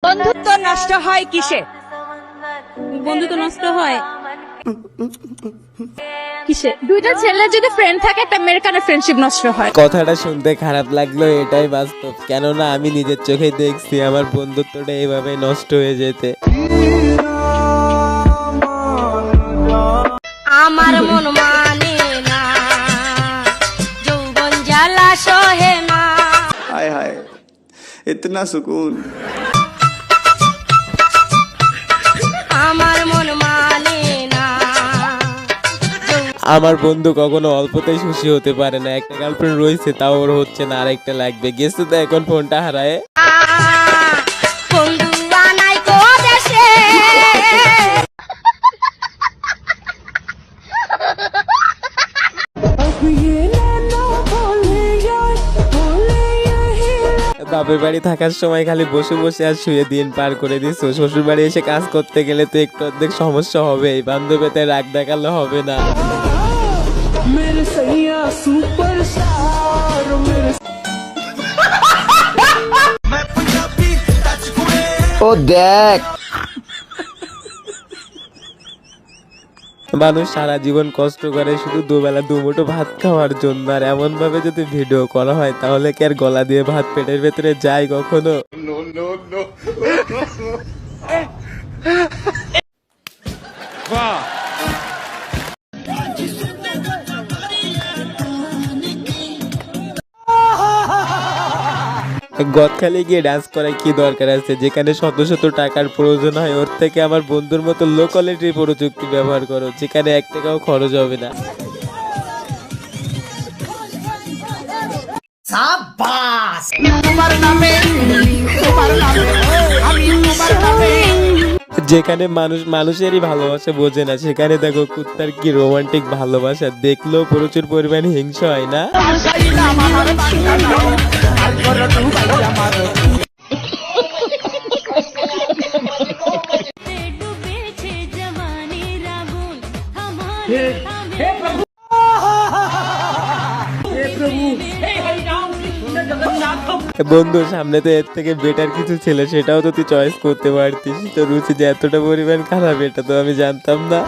বন্ধুত্ব নষ্ট হয় কিসে? বন্ধুত্ব নষ্ট হয় কিসে? দুইটা ছেলে যদি ফ্রেন্ড থাকে একটা মেয়ের কারণে ফ্রেন্ডশিপ নষ্ট হয়। কথাটা শুনতে খারাপ লাগলো, এটাই বাস্তব। কেননা আমি নিজের চোখে দেখছি আমার বন্ধুত্বটা এইভাবে নষ্ট হয়ে যেতে। আমার মন মানে না, যৌবন জ্বালা সহে না। हाय हाय इतना सुकून। আমার মন মানে না। আমার বন্ধু কখনো অল্পতেই খুশি হতে পারে না। একটা গার্লফ্রেন্ড রয়েছে, তাও ওর হচ্ছে না, আরেকটা লাগবে। গেছে তো এখন ফোনটা হারায়। বন্ধু বানাই কো দেশে। বাপের বাড়ি থাকার সময় খালি বসে বসে আর শুয়ে দিন পার করে দিছো। শ্বশুর বাড়ি এসে কাজ করতে গেলে তো একটু অর্ধেক সমস্যা হবে। বান্ধবীতে রাগ দেখালে হবে না। ও দেখ, মানুষ সারা জীবন কষ্ট করে শুধু দুবেলা দুমুঠো ভাত খাওয়ার জন্য। আর এমন ভাবে যদি ভিডিও করা হয় তাহলে কি আর গলা দিয়ে ভাত পেটের ভেতরে যায় কখনো? গদখালি গিয়ে ডান্স করার কি দরকার আছে? যেখানে শত শত টাকার প্রয়োজন হয় ওর থেকে আমার বন্ধুর মতো লো কোয়ালিটির প্রযুক্তি ব্যবহার করো, যেখানে 1 টাকাও খরচ হবে না। যেখানে মানুষ মানুষেরই ভালোবাসা বোঝে না, সেখানে দেখো কুত্তার কি রোমান্টিক ভালোবাসা, দেখলেও প্রচুর পরিমাণে হিংসা হয় না? ডুবেছে জওয়ানির আগুন, আমার বন্ধু, সামনে তো এর থেকে বেটার কিছু ছিল, সেটাও তো তুই চয়েস করতে পারতিস। তো রুচি যে এতটা পরিমাণ খারাপ এটা তো আমি জানতাম না।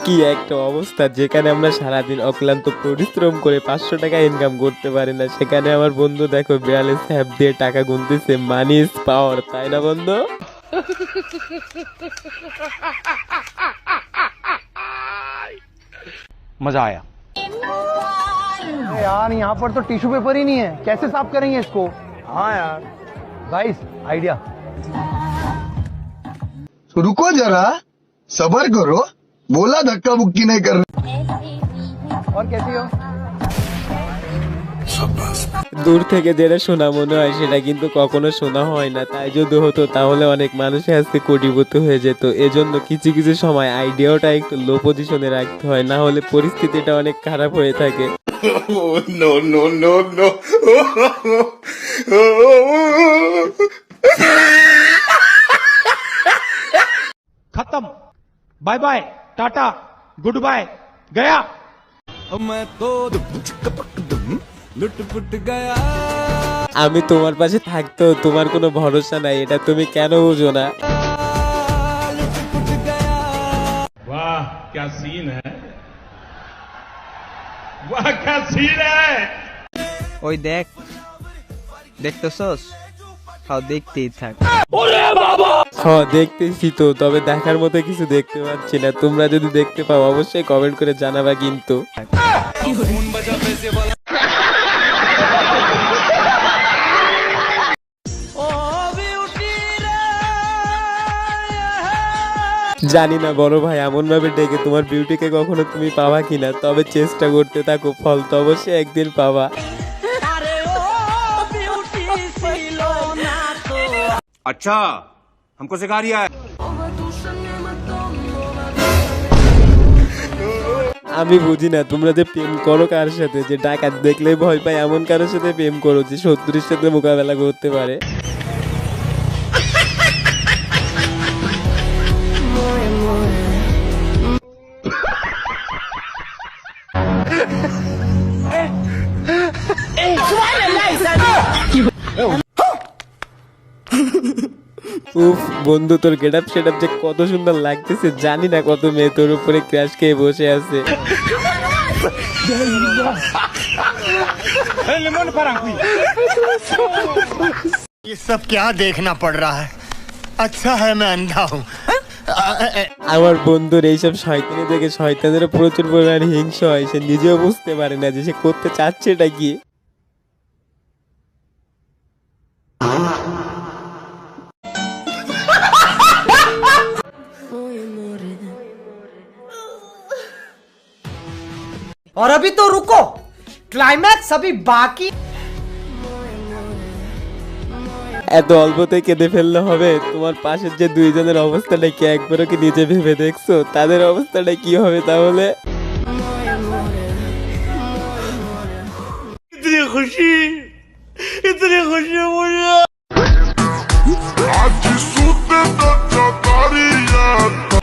কি একটা অবস্থা, যেখানে আমরা সারাদিন অক্লান্ত পরিশ্রম করে 500 টাকা ইনকাম করতে পারি না, সেখানে আমার বন্ধু দেখো 42 অ্যাপ দিয়ে টাকা গুনতেছে। মানি ইজ পাওয়ার, তাই না বন্ধু? मजा आया यार। यहाँ पर तो टिश्यू पेपर ही नहीं है, कैसे साफ करेंगे इसको? हाँ यार, गाइस आइडिया। तो रुको जरा, सबर करो, बोला धक्का मुक्की नहीं कर। और कैसी हो? দূর থেকে যেটা শোনা মনে হয় সেটা কিন্তু কখনো শোনা হয় না। তাই যদি হতো তাহলে অনেক মানুষ আজকে কোটিপতি হয়ে যেত। এজন্য কিছু কিছু সময় আইডিয়াটা একটু লো পজিশনে রাখতে হয়, না হলে পরিস্থিতিটা অনেক খারাপ হয়ে থাকে। No no no no। खत्म, bye bye, tata, goodbye, गया। আমি তোমার পাশে থাকতেও তোমার কোনো ভরসা নাই, এটা তুমি কেন বুঝো না? वाह क्या सीन है, वाह क्या सीन है। ওই দেখ, দেখতেছস? তাও দেখতেই থাক। হ্যাঁ দেখতেছি তো, তবে দেখার মতো কিছু দেখতে পাচ্ছি না। তোমরা যদি দেখতে পাও অবশ্যই কমেন্ট করে জানাবা কিন্তু। জানি না বড় ভাই এমন ভাবে ডেকে তোমার বিউটিকে কখনো তুমি পাবা কিনা, তবে চেষ্টা করতে থাকো, ফল তো অবশ্যই একদিন পাবা। अच्छा, हमको सिखा रिया है। আমি বুঝি না তোমরা যে প্রেম করো কার সাথে, যে ডাকাত দেখলেই ভয় পায় এমন কারোর সাথে প্রেম করো যে শত্রুর সাথে মোকাবেলা করতে পারে। উফ বন্ধু, তোর গেটআপ সেটআপ যে কত সুন্দর লাগতেছে, জানি না কত মেয়ে তোর উপরে ক্রাশ খেয়ে বসে আছে। ये सब क्या देखना पड़ रहा है? अच्छा है मैं अंधा हूँ। আমার বন্ধুর এইসব শয়তানি দেখে শয়তানেরও প্রচুর পরিমাণে হিংসা হয়, সে নিজেও বুঝতে পারে না যে সে করতে চাচ্ছেটা কি। और अभी तो रुको, क्लाइमैक्स अभी बाकी। এত অল্পতে কেঁদে ফেললে হবে? তোমার পাশের যে দুইজনের অবস্থাটা কি একবারও কি নিজে ভেবে দেখছো? তাদের অবস্থাটা কি হবে তাহলে?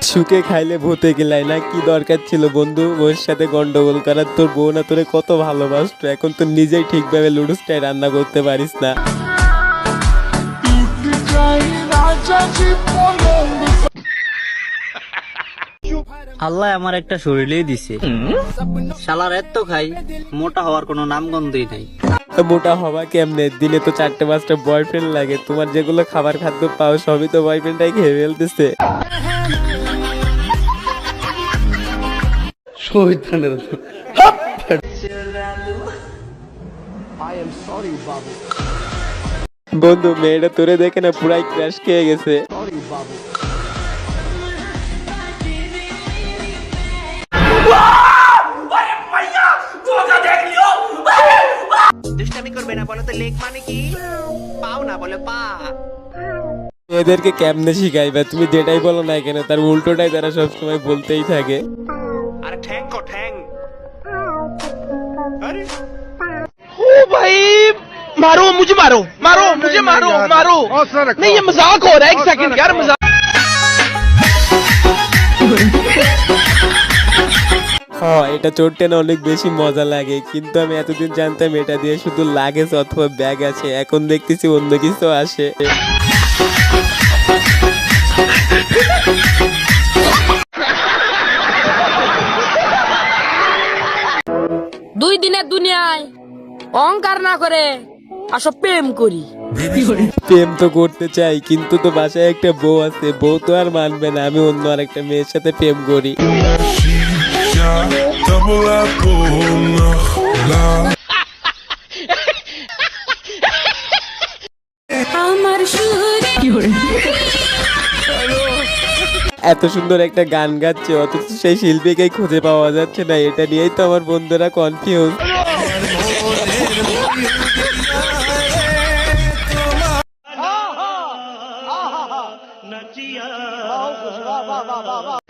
সুখে খাইলে ভূতে গেলাই না, কি দরকার ছিল বন্ধু ওর সাথে গন্ডগোল করার? তোর বউ না তোরে কত ভালোবাসতো, এখন তো নিজেই ঠিকভাবে লুডুসটাই রান্না করতে পারিস না। আল্লাহ আমার একটা শরীরেই দিছে, শালার এত খাই, মোটা হওয়ার কোনো নামগন্ধই নাই। মোটা হবা কেমনে? দিনে তো 4-5টা বয়ফ্রেন্ড লাগে, তোমার যেগুলো খাবার খাদ্য পাও সবই তো বয়ফ্রেন্ডটাই খেয়ে ফেলতেছে। বন্ধু মেয়েটা তোরে দেখে না পুরাই ক্র্যাশ খেয়ে গেছে। এদেরকে কেমনে শিখাইবা? তুমি যেটাই বলো না কেন তার উল্টোটাই তারা সবসময় বলতেই থাকে। मारो मुझे, मारो मारो मुझे, मारो मारो। नहीं ये मजाक हो रहा है, एक सेकंड यार, मजाक। হ্যাঁ এটা চড়তে না অনেক বেশি মজা লাগে, কিন্তু আমি এতদিন জানতাম এটা দিয়ে শুধু লাগেজ অথবা ব্যাগ আছে, এখন দেখতেছি অন্য কিছু আসে। দুই দিনের দুনিয়ায় অহংকার না করে আসো প্রেম করি। প্রেম তো করতে চাই, কিন্তু তো বাসায় একটা বউ আছে, বউ তো আর মানবে না আমি অন্য আরেকটা মেয়ের সাথে প্রেম করি। আমার সুরে এত সুন্দর একটা গান গাচ্ছে অথচ সেই শিল্পীকে খুঁজে পাওয়া যাচ্ছে না, এটা নিয়েই তো আমার বন্ধুরা কনফিউজ।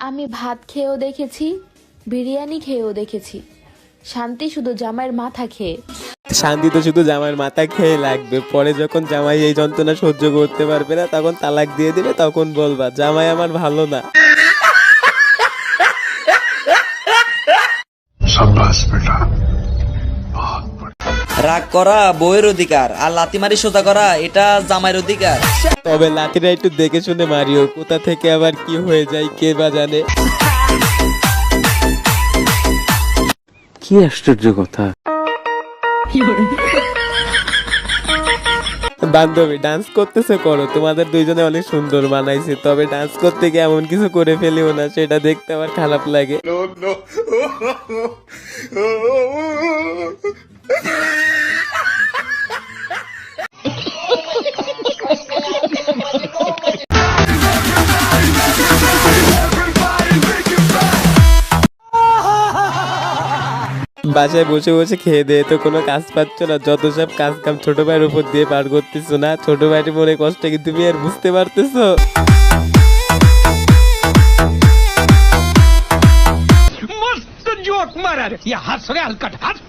আমি ভাত খেয়েও দেখেছি, বিরিয়ানি খেয়েও দেখেছি, শান্তি শুধু জামাইয়ের মাথা খেয়ে। শান্তি তো শুধু জামাইয়ের মাথা খেয়ে লাগবে, পরে যখন জামাই এই যন্ত্রণা সহ্য করতে পারবে না তখন তালাক দিয়ে দিবে, তখন বলবা জামাই আমার ভালো না। রাগ করা বউয়ের অধিকার, আর লাথি মারি সোজা করা এটা জামাইয়ের অধিকার। তবে লাঠিটা একটু দেখে শুনে মারিও, কোথা থেকে আবার কি হয়ে যায় কে বা জানে। কি আশ্চর্য কথা। বান্ধবী ডান্স করতেছে করো, তোমাদের দুইজনে অনেক সুন্দর বানাইছে, তবে ডান্স করতে গিয়ে এমন কিছু করে ফেলিও না, সেটা দেখতে আমার খারাপ লাগে। বাসায় বসে বসে খেয়ে দিয়ে তো কোনো কাজ পাচ্ছ না, যত সব কাজ কাম ছোট ভাইয়ের উপর দিয়ে পার করতেছো না, ছোট ভাইয়ের মনে কষ্ট কি তুমি আর বুঝতে পারতেছো? मस्त जोक मारा रे, ये हंस रे हलकट हंस।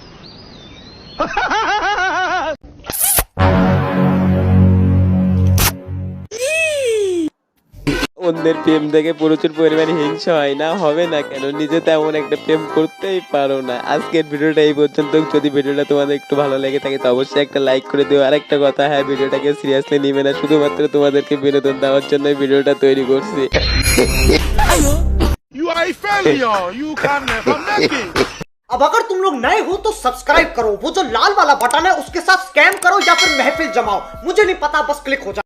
অন্যের প্রেম দেখে প্রচুর পরিমাণে হিংসা হয় না? হবে না কেন? নিজে তেমন একটা প্রেম করতেই পারো না। আজকের ভিডিওটা এই পর্যন্ত। যদি ভিডিওটা তোমাদের একটু ভালো লেগে থাকে তো অবশ্যই একটা লাইক করে দিও। আর একটা কথা, হ্যাঁ, ভিডিওটাকে সিরিয়াসলি নিবে না, শুধুমাত্র তোমাদেরকে বিনোদন দেওয়ার জন্য ভিডিওটা তৈরি করছি। You are a failure. You can never make it. अब अगर तुम लोग नए हो तो सब्सक्राइब करो, वो जो लाल वाला बटन है उसके साथ स्कैम करो या फिर महफिल जमाओ, मुझे नहीं पता, बस क्लिक हो जाए।